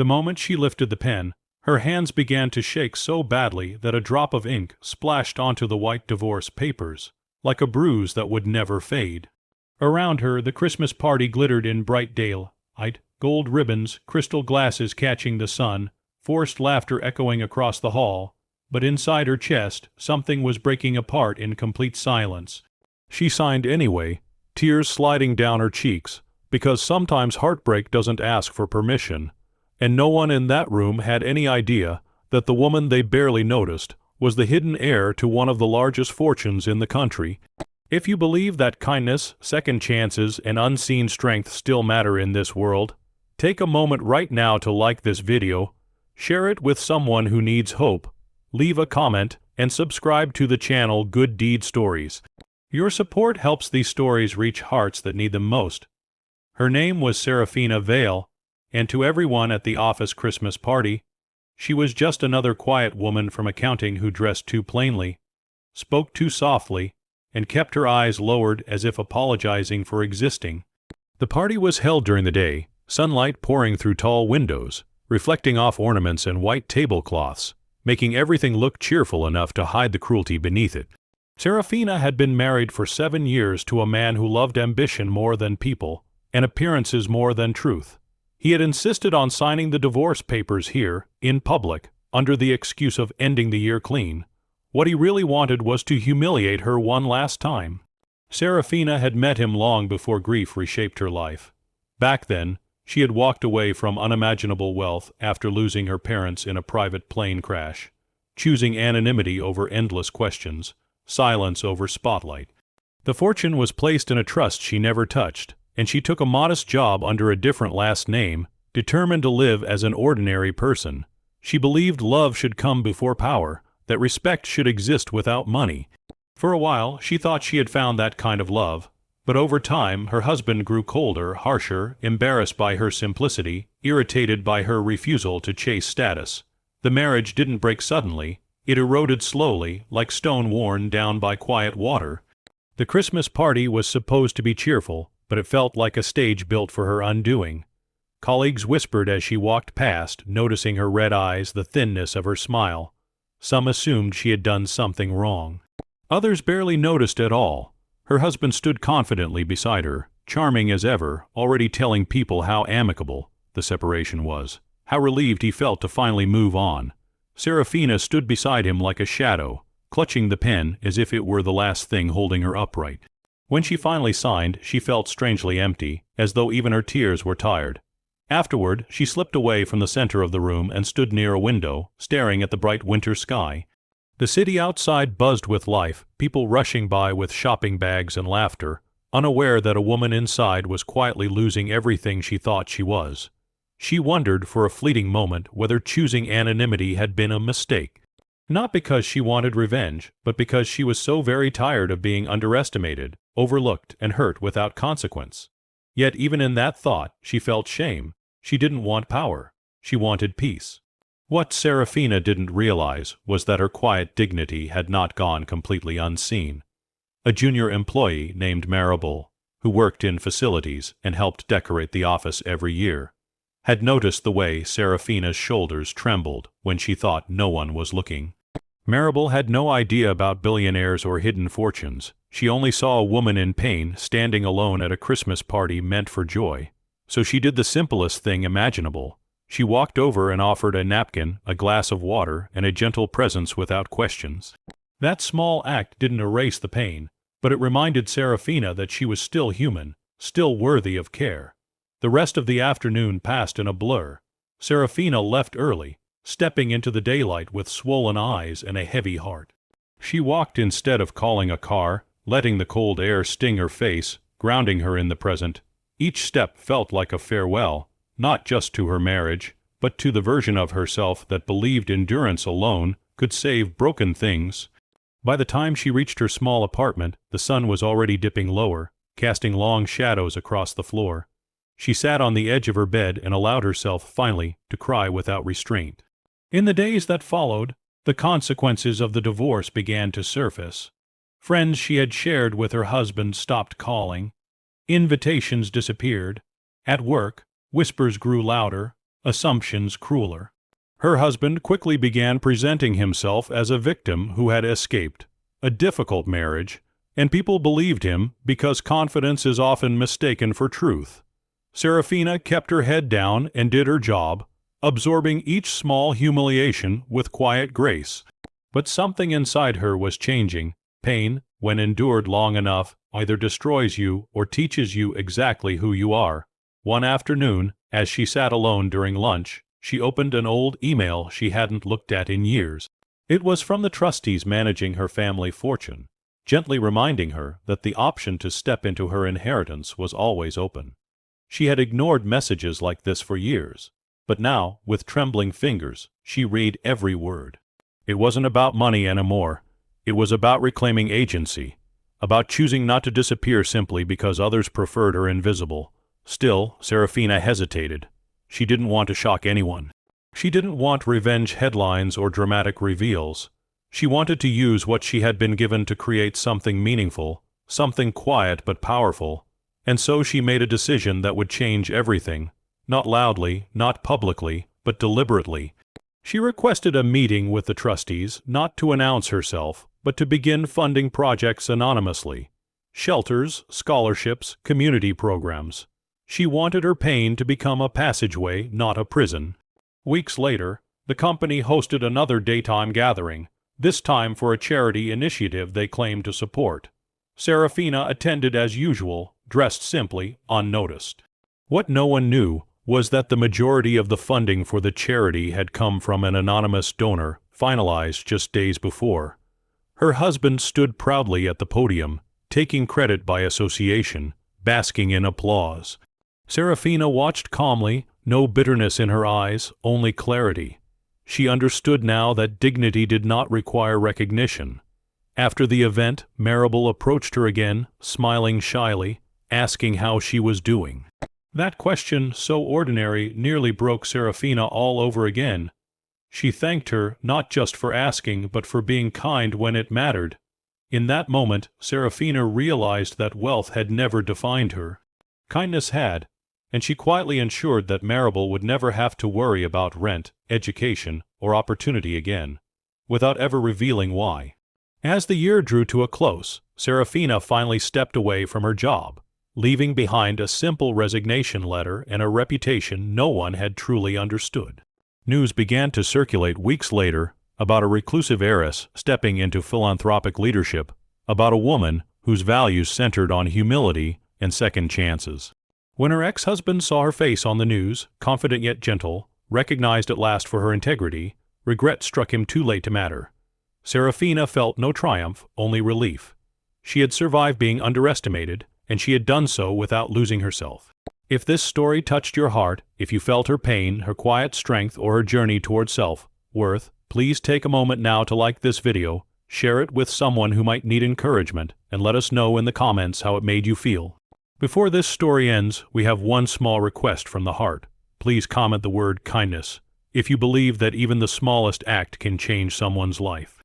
The moment she lifted the pen, her hands began to shake so badly that a drop of ink splashed onto the white divorce papers, like a bruise that would never fade. Around her, the Christmas party glittered in bright daylight, gold ribbons, crystal glasses catching the sun, forced laughter echoing across the hall, but inside her chest, something was breaking apart in complete silence. She signed anyway, tears sliding down her cheeks, because sometimes heartbreak doesn't ask for permission, and no one in that room had any idea that the woman they barely noticed was the hidden heir to one of the largest fortunes in the country. If you believe that kindness, second chances, and unseen strength still matter in this world, take a moment right now to like this video, share it with someone who needs hope, leave a comment, and subscribe to the channel Good Deed Stories. Your support helps these stories reach hearts that need them most. Her name was Serafina Vale, and to everyone at the office Christmas party, she was just another quiet woman from accounting who dressed too plainly, spoke too softly, and kept her eyes lowered as if apologizing for existing. The party was held during the day, sunlight pouring through tall windows, reflecting off ornaments and white tablecloths, making everything look cheerful enough to hide the cruelty beneath it. Serafina had been married for 7 years to a man who loved ambition more than people, and appearances more than truth. He had insisted on signing the divorce papers here, in public, under the excuse of ending the year clean. What he really wanted was to humiliate her one last time. Serafina had met him long before grief reshaped her life. Back then, she had walked away from unimaginable wealth after losing her parents in a private plane crash, choosing anonymity over endless questions, silence over spotlight. The fortune was placed in a trust she never touched, and she took a modest job under a different last name, determined to live as an ordinary person. She believed love should come before power, that respect should exist without money. For a while, she thought she had found that kind of love, but over time her husband grew colder, harsher, embarrassed by her simplicity, irritated by her refusal to chase status. The marriage didn't break suddenly, it eroded slowly, like stone worn down by quiet water. The Christmas party was supposed to be cheerful, but it felt like a stage built for her undoing. Colleagues whispered as she walked past, noticing her red eyes, the thinness of her smile. Some assumed she had done something wrong. Others barely noticed at all. Her husband stood confidently beside her, charming as ever, already telling people how amicable the separation was, how relieved he felt to finally move on. Serafina stood beside him like a shadow, clutching the pen as if it were the last thing holding her upright. When she finally signed, she felt strangely empty, as though even her tears were tired. Afterward, she slipped away from the center of the room and stood near a window, staring at the bright winter sky. The city outside buzzed with life, people rushing by with shopping bags and laughter, unaware that a woman inside was quietly losing everything she thought she was. She wondered for a fleeting moment whether choosing anonymity had been a mistake. Not because she wanted revenge, but because she was so very tired of being underestimated, overlooked, and hurt without consequence. Yet even in that thought, she felt shame. She didn't want power. She wanted peace. What Serafina didn't realize was that her quiet dignity had not gone completely unseen. A junior employee named Maribel, who worked in facilities and helped decorate the office every year, had noticed the way Serafina's shoulders trembled when she thought no one was looking. Maribel had no idea about billionaires or hidden fortunes. She only saw a woman in pain standing alone at a Christmas party meant for joy. So she did the simplest thing imaginable. She walked over and offered a napkin, a glass of water, and a gentle presence without questions. That small act didn't erase the pain, but it reminded Serafina that she was still human, still worthy of care. The rest of the afternoon passed in a blur. Serafina left early, stepping into the daylight with swollen eyes and a heavy heart. She walked instead of calling a car, letting the cold air sting her face, grounding her in the present. Each step felt like a farewell, not just to her marriage, but to the version of herself that believed endurance alone could save broken things. By the time she reached her small apartment, the sun was already dipping lower, casting long shadows across the floor. She sat on the edge of her bed and allowed herself finally to cry without restraint. In the days that followed, the consequences of the divorce began to surface. Friends she had shared with her husband stopped calling. Invitations disappeared. At work, whispers grew louder. assumptions crueler. Her husband quickly began presenting himself as a victim who had escaped a difficult marriage, and people believed him because confidence is often mistaken for truth. Serafina kept her head down and did her job, absorbing each small humiliation with quiet grace. But something inside her was changing. Pain, when endured long enough, either destroys you or teaches you exactly who you are. One afternoon, as she sat alone during lunch, she opened an old email she hadn't looked at in years. It was from the trustees managing her family fortune, gently reminding her that the option to step into her inheritance was always open. She had ignored messages like this for years, but now, with trembling fingers, she read every word. It wasn't about money anymore. It was about reclaiming agency, about choosing not to disappear simply because others preferred her invisible. Still, Serafina hesitated. She didn't want to shock anyone. She didn't want revenge headlines or dramatic reveals. She wanted to use what she had been given to create something meaningful, something quiet but powerful. And so she made a decision that would change everything. Not loudly, not publicly, but deliberately. She requested a meeting with the trustees, not to announce herself, but to begin funding projects anonymously. Shelters, scholarships, community programs. She wanted her pain to become a passageway, not a prison. Weeks later, the company hosted another daytime gathering, this time for a charity initiative they claimed to support. Serafina attended as usual, dressed simply, unnoticed. What no one knew was that the majority of the funding for the charity had come from an anonymous donor, finalized just days before. Her husband stood proudly at the podium, taking credit by association, basking in applause. Serafina watched calmly, no bitterness in her eyes, only clarity. She understood now that dignity did not require recognition. After the event, Marable approached her again, smiling shyly, asking how she was doing. That question, so ordinary, nearly broke Serafina all over again. She thanked her not just for asking, but for being kind when it mattered. In that moment, Serafina realized that wealth had never defined her. Kindness had, and she quietly ensured that Marable would never have to worry about rent, education, or opportunity again, without ever revealing why. As the year drew to a close, Serafina finally stepped away from her job, leaving behind a simple resignation letter and a reputation no one had truly understood. News began to circulate weeks later about a reclusive heiress stepping into philanthropic leadership, about a woman whose values centered on humility and second chances. When her ex-husband saw her face on the news, confident yet gentle, recognized at last for her integrity, regret struck him too late to matter. Serafina felt no triumph, only relief. She had survived being underestimated, and she had done so without losing herself. If this story touched your heart, if you felt her pain, her quiet strength, or her journey toward self-worth, please take a moment now to like this video, share it with someone who might need encouragement, and let us know in the comments how it made you feel. Before this story ends, we have one small request from the heart. Please comment the word kindness if you believe that even the smallest act can change someone's life.